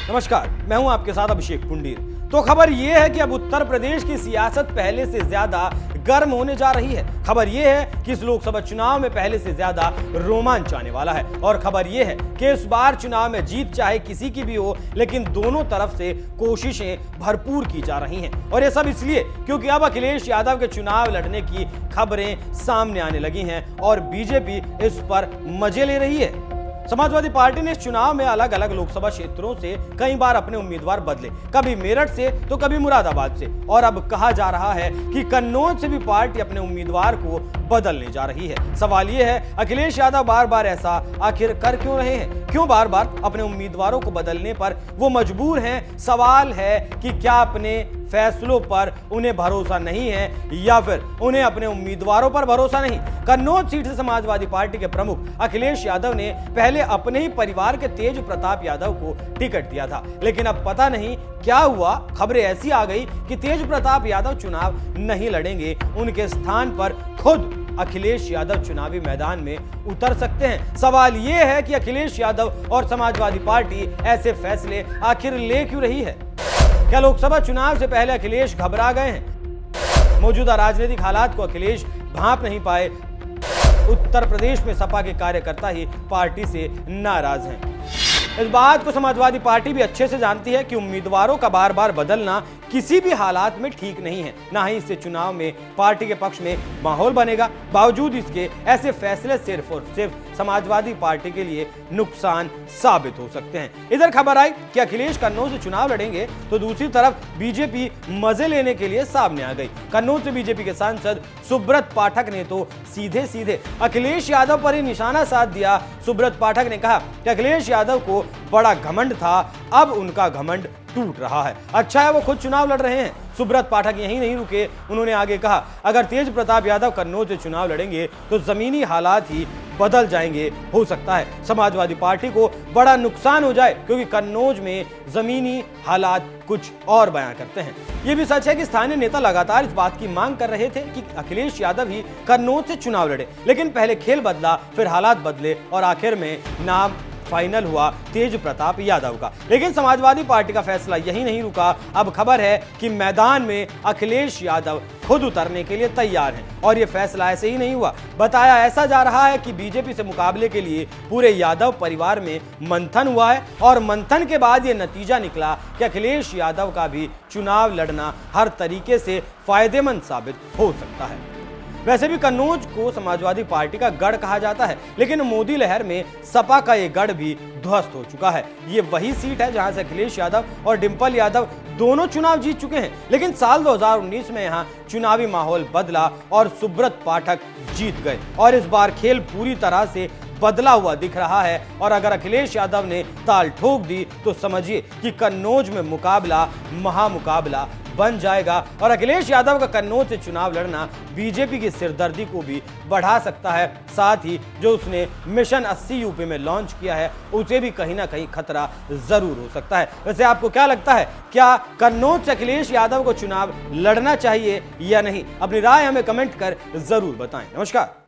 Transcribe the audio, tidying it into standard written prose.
नमस्कार, मैं हूं आपके साथ अभिषेक पुंडीर। तो खबर यह है कि अब उत्तर प्रदेश की सियासत पहले से ज्यादा गर्म होने जा रही है। खबर यह है कि इस लोकसभा चुनाव में पहले से ज्यादा रोमांच आने वाला है और खबर यह है कि इस बार चुनाव में जीत चाहे किसी की भी हो, लेकिन दोनों तरफ से कोशिशें भरपूर की जा रही हैं। और यह सब इसलिए क्योंकि अब अखिलेश यादव के चुनाव लड़ने की खबरें सामने आने लगी हैं और बीजेपी इस पर मजे ले रही है। समाजवादी पार्टी ने इस चुनाव में अलग अलग लोकसभा क्षेत्रों से कई बार अपने उम्मीदवार बदले, कभी मेरठ से तो कभी मुरादाबाद से, और अब कहा जा रहा है कि कन्नौज से भी पार्टी अपने उम्मीदवार को बदलने जा रही है। सवाल यह है, अखिलेश यादव बार बार ऐसा आखिर कर क्यों रहे हैं? क्यों बार बार अपने उम्मीदवारों को बदलने पर वो मजबूर हैं? सवाल है कि क्या अपने फैसलों पर उन्हें भरोसा नहीं है या फिर उन्हें अपने उम्मीदवारों पर भरोसा नहीं? कन्नौज सीट से समाजवादी पार्टी के प्रमुख अखिलेश यादव ने पहले अपने ही परिवार के तेज प्रताप यादव को टिकट दिया था, लेकिन अब पता नहीं क्या हुआ, खबरें ऐसी आ गई कि तेज प्रताप यादव चुनाव नहीं लड़ेंगे। उनके स्थान पर खुद अखिलेश यादव चुनावी मैदान में उतर सकते हैं। सवाल यह है कि अखिलेश यादव और समाजवादी पार्टी ऐसे फैसले आखिर ले क्यों रही है? क्या लोकसभा चुनाव से पहले अखिलेश घबरा गए हैं? मौजूदा राजनीतिक हालात को अखिलेश भांप नहीं पाए? उत्तर प्रदेश में सपा के कार्यकर्ता ही पार्टी से नाराज हैं। इस बात को समाजवादी पार्टी भी अच्छे से जानती है कि उम्मीदवारों का बार बार बदलना किसी भी हालात में ठीक नहीं है, ना ही इससे चुनाव में पार्टी के पक्ष में माहौल बनेगा। बावजूद इसके ऐसे फैसले सिर्फ और सिर्फ समाजवादी पार्टी के लिए नुकसान साबित हो सकते हैं। इधर खबर आई कि अखिलेश कन्नौज से चुनाव लड़ेंगे, तो दूसरी तरफ बीजेपी मजे लेने के लिए सामने आ गई। कन्नौज से बीजेपी के सांसद सुब्रत पाठक ने तो सीधे सीधे अखिलेश यादव पर ही निशाना साध दिया। सुब्रत पाठक ने कहा कि अखिलेश यादव को बड़ा घमंड था, अब उनका घमंड टूट रहा है। अच्छा है वो खुद चुनाव लड़ रहे हैं। सुब्रत पाठक यहीं नहीं रुके, उन्होंने आगे कहा, अगर तेज प्रताप यादव कन्नौज से चुनाव लड़ेंगे तो जमीनी हालात ही बदल जाएंगे। हो सकता है समाजवादी पार्टी को बड़ा नुकसान हो जाए, क्योंकि कन्नौज में जमीनी हालात कुछ और बयां करते हैं। यह भी सच है कि स्थानीय नेता लगातार इस बात की मांग कर रहे थे कि अखिलेश यादव ही कन्नौज से चुनाव लड़े, लेकिन पहले खेल बदला, फिर हालात बदले और आखिर में नाम फाइनल हुआ तेज प्रताप यादव का। लेकिन समाजवादी पार्टी का फैसला यही नहीं रुका। अब खबर है कि मैदान में अखिलेश यादव खुद उतरने के लिए तैयार हैं और यह फैसला ऐसे ही नहीं हुआ। बताया ऐसा जा रहा है कि बीजेपी से मुकाबले के लिए पूरे यादव परिवार में मंथन हुआ है और मंथन के बाद यह नतीजा निकला कि अखिलेश यादव का भी चुनाव लड़ना हर तरीके से फायदेमंद साबित हो सकता है। वैसे भी कन्नौज को समाजवादी पार्टी का गढ़ कहा जाता है, लेकिन मोदी लहर में सपा का ये गढ़ भी ध्वस्त हो चुका है। ये वही सीट है जहां से अखिलेश यादव और डिंपल यादव दोनों चुनाव जीत चुके हैं, लेकिन साल 2019 में यहां चुनावी माहौल बदला और सुब्रत पाठक जीत गए और इस बार खेल पूरी तरह से बदला हुआ दिख रहा है। और अगर अखिलेश यादव ने ताल ठोक दी तो समझिए कि कन्नौज में मुकाबला महामुकाबला बन जाएगा और अखिलेश यादव का कन्नौज से चुनाव लड़ना बीजेपी की सिरदर्दी को भी बढ़ा सकता है। साथ ही जो उसने मिशन 80 यूपी में लॉन्च किया है उसे भी कहीं ना कहीं खतरा जरूर हो सकता है। वैसे आपको क्या लगता है, क्या कन्नौज से अखिलेश यादव को चुनाव लड़ना चाहिए या नहीं? अपनी राय हमें कमेंट कर जरूर बताएं। नमस्कार।